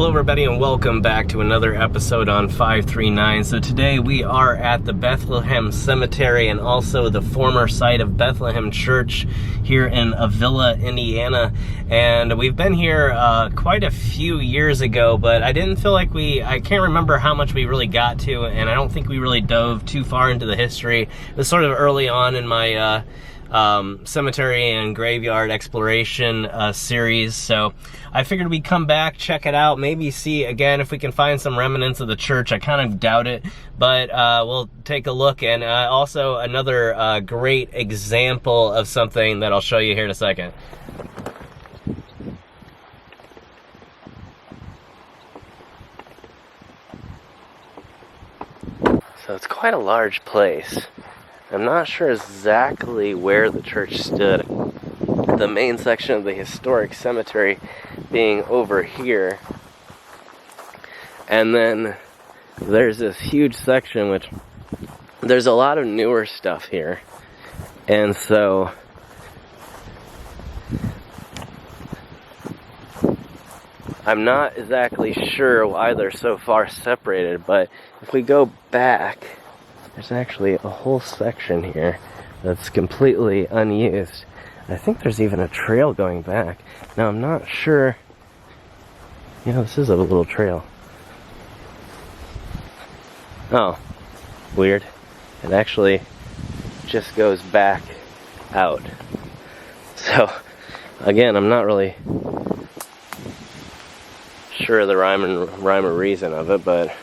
Hello everybody and welcome back to another episode on 539. So today we are at the Bethlehem Cemetery and also the former site of Bethlehem Church here in Avila, Indiana. And we've been here quite a few years ago, but I didn't feel like I can't remember how much we really got to, and I don't think we really dove too far into the history. It was sort of early on in my cemetery and graveyard exploration series, so I figured we'd come back, check it out, maybe see again if we can find some remnants of the church. I kind of doubt it, but we'll take a look. And also another great example of something that I'll show you here in a second. So it's quite a large place. I'm not sure exactly where the church stood. The main section of the historic cemetery being over here. And then there's this huge section which there's a lot of newer stuff here. And so I'm not exactly sure why they're so far separated, but if we go back, there's actually a whole section here that's completely unused. I think there's even a trail going back. Now, I'm not sure. You know, this is a little trail. Oh, weird. It actually just goes back out. So, again, I'm not really sure the rhyme or reason of it, but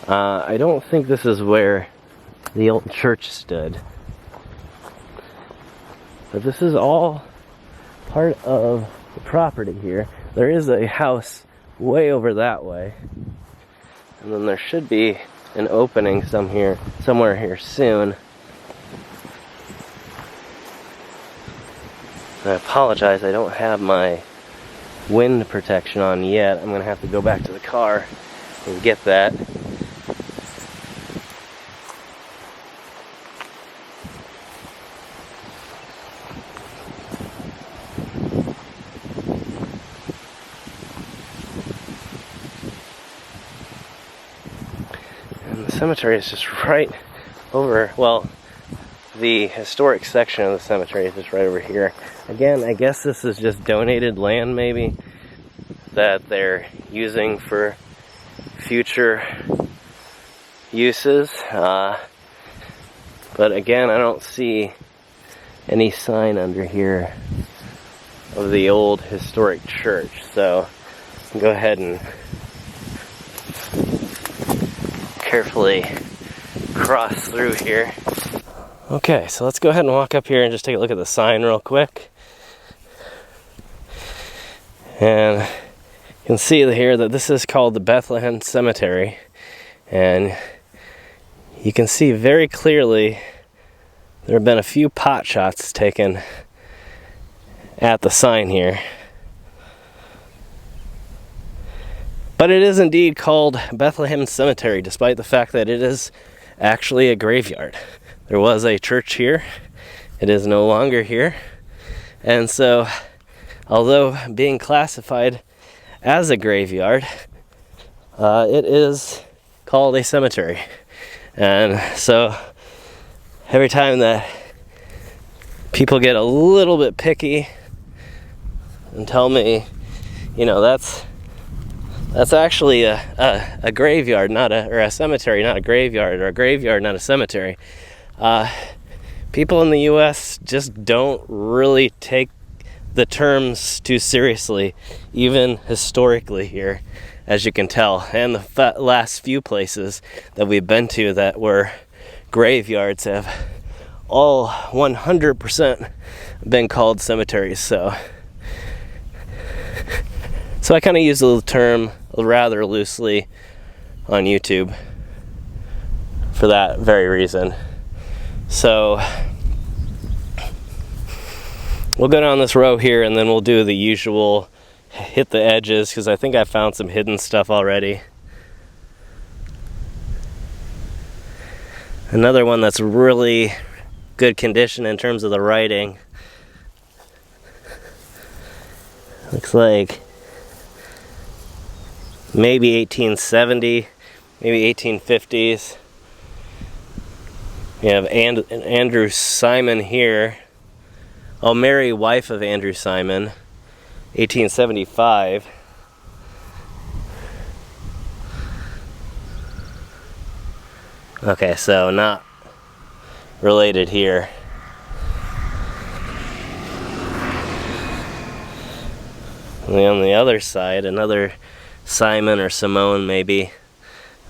I don't think this is where the old church stood. But this is all part of the property here. There is a house way over that way. And then there should be an opening somewhere here soon. I apologize, I don't have my wind protection on yet. I'm gonna have to go back to the car and get that. And the cemetery is just right over, well, the historic section of the cemetery is just right over here. Again, I guess this is just donated land maybe that they're using for future uses. But again, I don't see any sign under here of the old historic church. So go ahead and carefully cross through here. Okay, so let's go ahead and walk up here and just take a look at the sign real quick. And you can see here that this is called the Bethlehem Cemetery. And you can see very clearly there have been a few pot shots taken at the sign here. But it is indeed called Bethlehem Cemetery, despite the fact that it is actually a graveyard. There was a church here. It is no longer here. And so, although being classified as a graveyard, it is called a cemetery. And so, every time that people get a little bit picky and tell me, you know, that's actually a graveyard, or a cemetery, not a graveyard, or a graveyard, not a cemetery. People in the U.S. just don't really take the terms too seriously, even historically here, as you can tell. And the last few places that we've been to that were graveyards have all 100% been called cemeteries. So I kind of use the term rather loosely on YouTube for that very reason. So we'll go down this row here and then we'll do the usual hit the edges, because I think I found some hidden stuff already. Another one that's really good condition in terms of the writing. Looks like maybe 1870, maybe 1850s. We have Andrew Simon here. Oh, Mary, wife of Andrew Simon, 1875. Okay, so not related here. And on the other side, another Simon or Simone maybe. It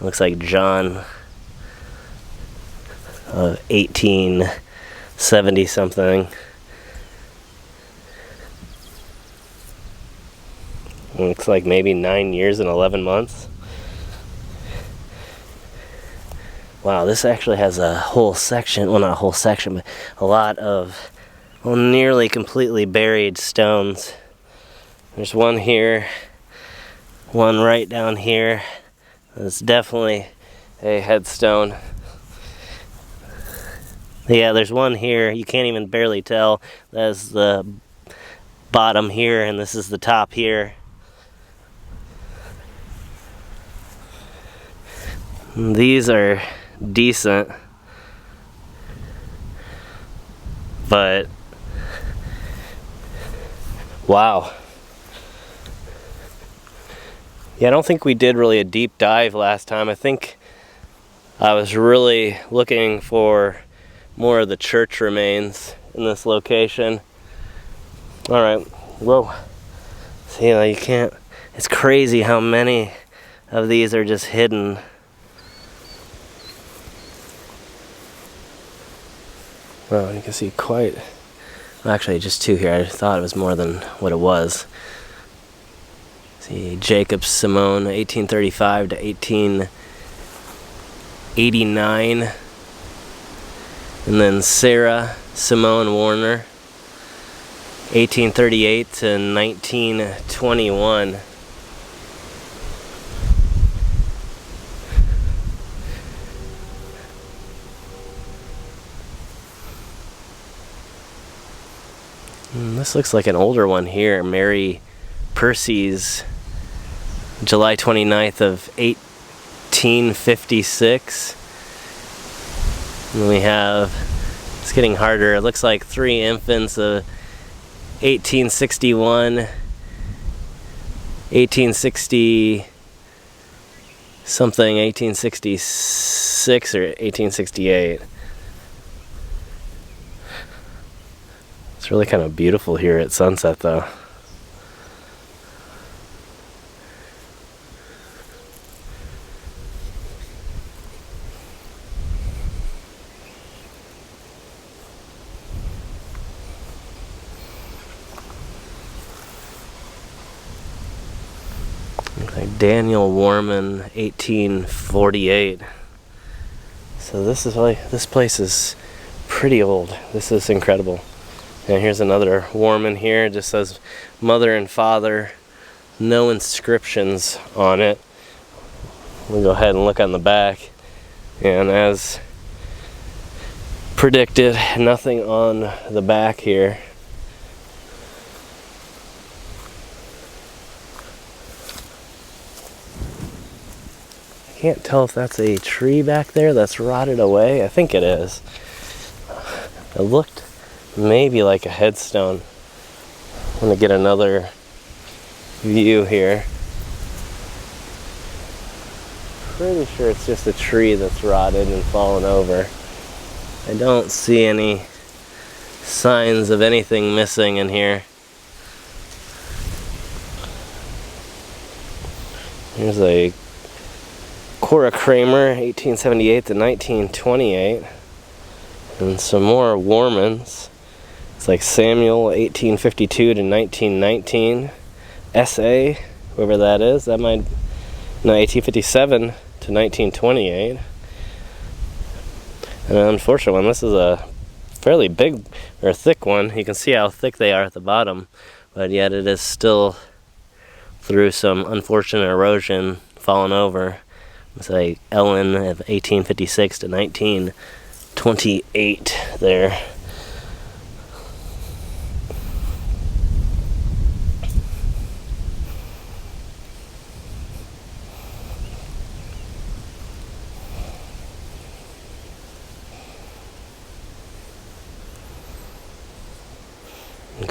looks like John of 1870 something. Looks like maybe 9 years and 11 months. Wow, this actually has a whole section, well, not a whole section, but a lot of, well, nearly completely buried stones. There's one here, one right down here. It's definitely a headstone. Yeah, there's one here. You can't even barely tell. That's the bottom here, and this is the top here. These are decent, but wow. Yeah, I don't think we did really a deep dive last time. I think I was really looking for more of the church remains in this location. Alright, whoa. See, you can't, it's crazy how many of these are just hidden. Well, you can see quite, well, actually just two here. I thought it was more than what it was. See, Jacob Simone, 1835 to 1889. And then Sarah Simone Warner, 1838 to 1921. This looks like an older one here. Mary Percy's, July 29th of 1856. And we have, it's getting harder, it looks like three infants of 1861, 1860 something, 1866 or 1868. It's really kind of beautiful here at sunset though. Looks like Daniel Warman, 1848. So this is like, this place is pretty old. This is incredible. And here's another Warman here. It just says mother and father. No inscriptions on it. We'll go ahead and look on the back. And as predicted, nothing on the back here. I can't tell if that's a tree back there that's rotted away. I think it is. It looked maybe like a headstone. I'm gonna get another view here. Pretty sure it's just a tree that's rotted and fallen over. I don't see any signs of anything missing in here. Here's a Cora Kramer, 1878 to 1928. And some more Warmans. It's like Samuel, 1852 to 1919. S.A., whoever that is, that might, no, 1857 to 1928. And an unfortunate one, this is a fairly big, or thick one. You can see how thick they are at the bottom, but yet it is still, through some unfortunate erosion, fallen over. It's like Ellen of 1856 to 1928 there.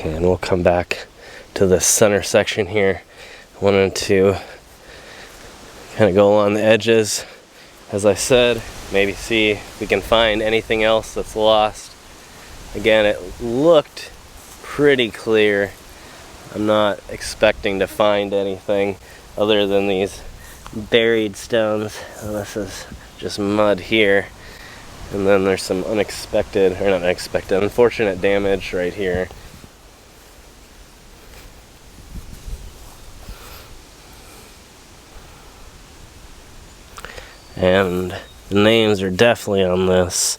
Okay, and we'll come back to the center section here. I wanted to kind of go along the edges, as I said, maybe see if we can find anything else that's lost. Again, it looked pretty clear. I'm not expecting to find anything other than these buried stones. And this is just mud here. And then there's some unexpected, or not unexpected, unfortunate damage right here. And the names are definitely on this.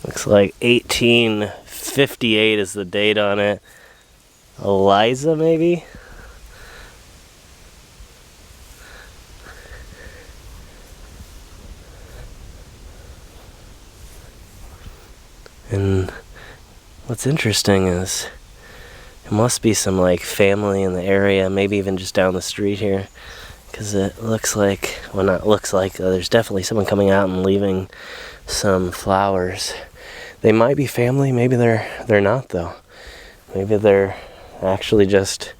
Looks like 1858 is the date on it. Eliza, maybe? And what's interesting is it must be some like family in the area, maybe even just down the street here, because it looks like, well, not looks like, there's definitely someone coming out and leaving some flowers. They might be family, maybe they're not though. Maybe they're actually just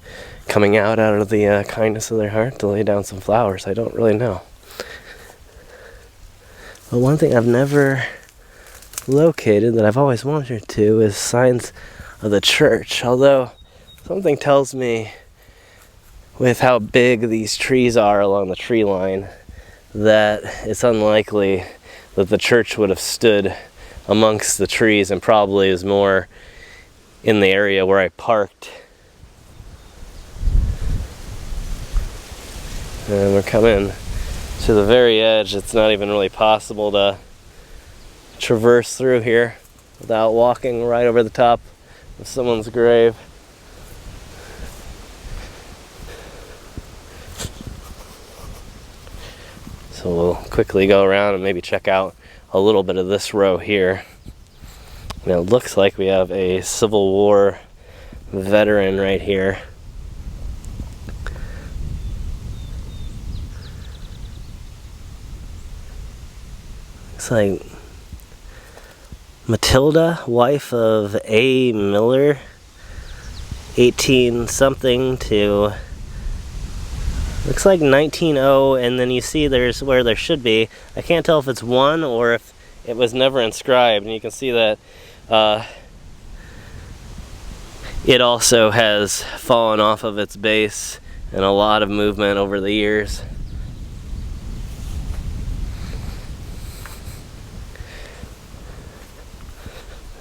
coming out of the kindness of their heart to lay down some flowers. I don't really know. But one thing I've never located that I've always wanted to is signs of the church, although something tells me with how big these trees are along the tree line that it's unlikely that the church would have stood amongst the trees, and probably is more in the area where I parked. And we're coming to the very edge. It's not even really possible to traverse through here without walking right over the top of someone's grave. So we'll quickly go around and maybe check out a little bit of this row here. And it looks like we have a Civil War veteran right here. Looks like Matilda, wife of A. Miller, 18 something to, looks like 1900, and then you see there's where there should be. I can't tell if it's one or if it was never inscribed, and you can see that it also has fallen off of its base and a lot of movement over the years.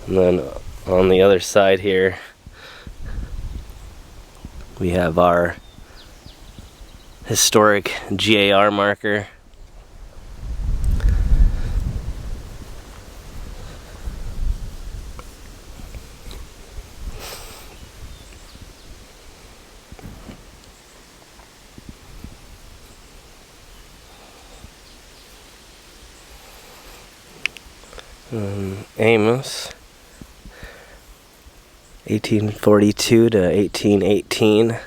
And then on the other side here, we have our historic GAR marker. Amos, 1842 to 1818,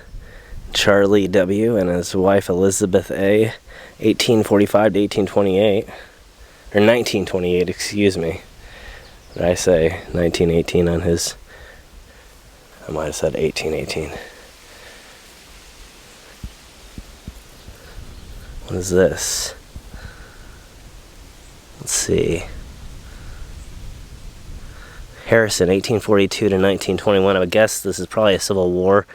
Charlie W. and his wife Elizabeth A., 1845 to 1828, or 1928, excuse me. Did I say 1918 on his? I might have said 1818. What is this? Let's see. Harrison, 1842 to 1921. I would guess this is probably a Civil War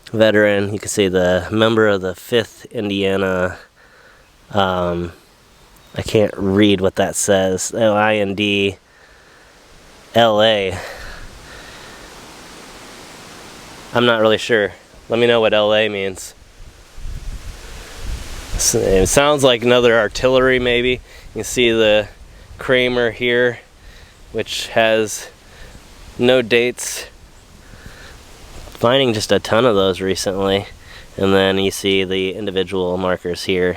veteran. You can see the member of the 5th Indiana, I can't read what that says, IND LA. I'm not really sure. Let me know what LA means. It sounds like another artillery maybe. You can see the Kramer here, which has no dates. Finding just a ton of those recently. And then you see the individual markers here.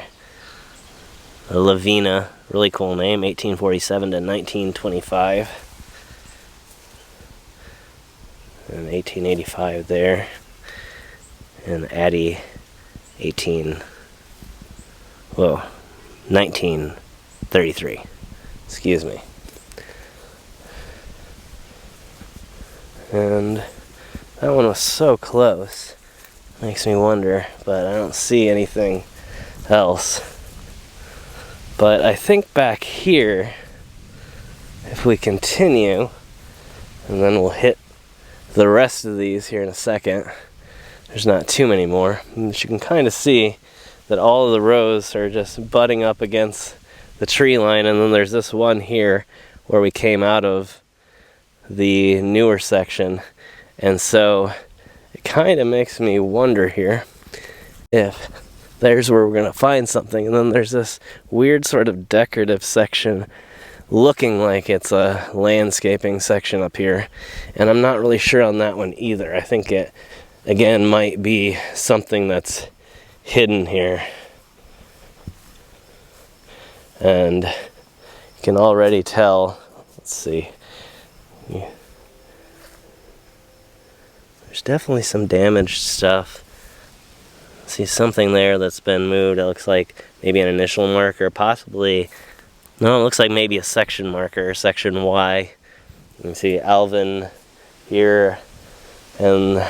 Lavina, really cool name, 1847 to 1925. And 1885 there. And Addie, 19 1933. Excuse me. And that one was so close. Makes me wonder, but I don't see anything else. But I think back here, if we continue, and then we'll hit the rest of these here in a second. There's not too many more. But you can kind of see that all of the rows are just butting up against the tree line, and then there's this one here where we came out of the newer section. And so it kind of makes me wonder here if there's where we're going to find something, and then there's this weird sort of decorative section looking like it's a landscaping section up here, and I'm not really sure on that one either. I think it again might be something that's hidden here, and you can already tell, let's see, there's definitely some damaged stuff. See something there that's been moved. It looks like maybe an initial marker, possibly. No, it looks like maybe a section marker, section Y. You can see Alvin here, and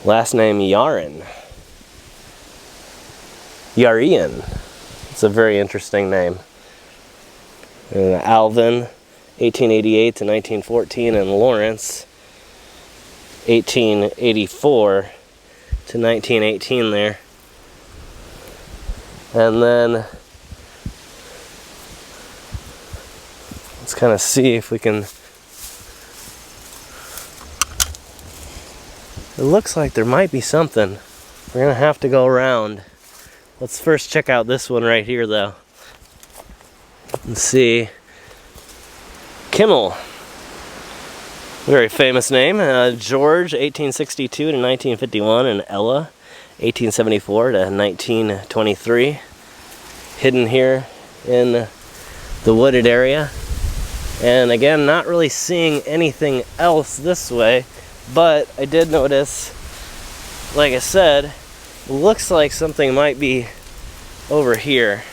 last name Yarian. It's a very interesting name. And Alvin, 1888 to 1914, and Lawrence, 1884 to 1918 there. And then let's kind of see if we can. It looks like there might be something. We're gonna have to go around. Let's first check out this one right here though. Let's see. Kimmel. Very famous name. George, 1862 to 1951, and Ella, 1874 to 1923. Hidden here in the wooded area. And again, not really seeing anything else this way, but I did notice, like I said, it looks like something might be over here.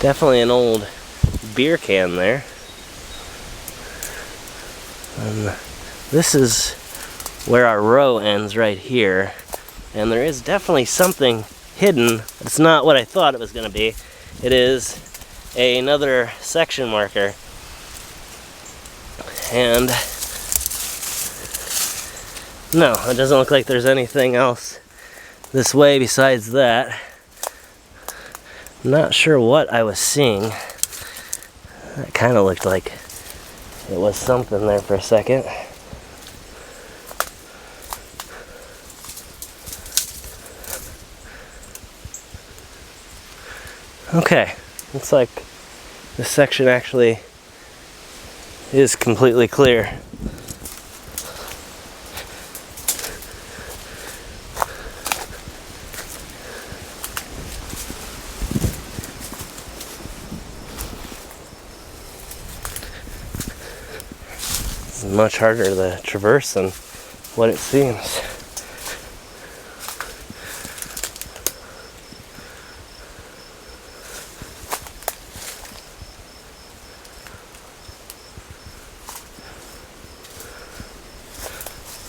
Definitely an old beer can there. And this is where our row ends right here. And there is definitely something hidden. It's not what I thought it was going to be. It is another section marker. And no, it doesn't look like there's anything else this way besides that. Not sure what I was seeing. That kind of looked like it was something there for a second. Okay, looks like this section actually is completely clear. It's much harder to traverse than what it seems.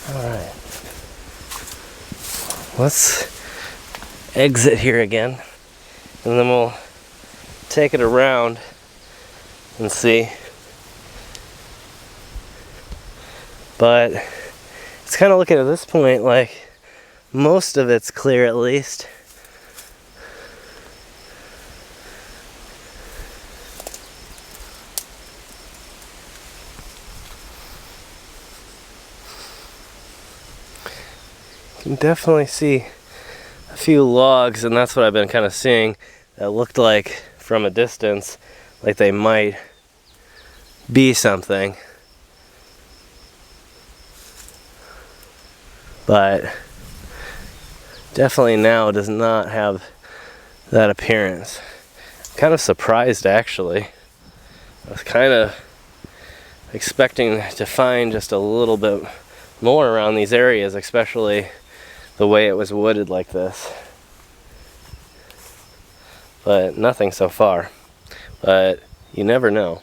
Alright. Let's exit here again, and then we'll take it around and see. But it's kind of looking at this point like most of it's clear, at least. You can definitely see a few logs, and that's what I've been kind of seeing, that looked like from a distance like they might be something. But definitely now does not have that appearance. I'm kind of surprised, actually. I was kind of expecting to find just a little bit more around these areas, especially the way it was wooded like this. But nothing so far. But you never know.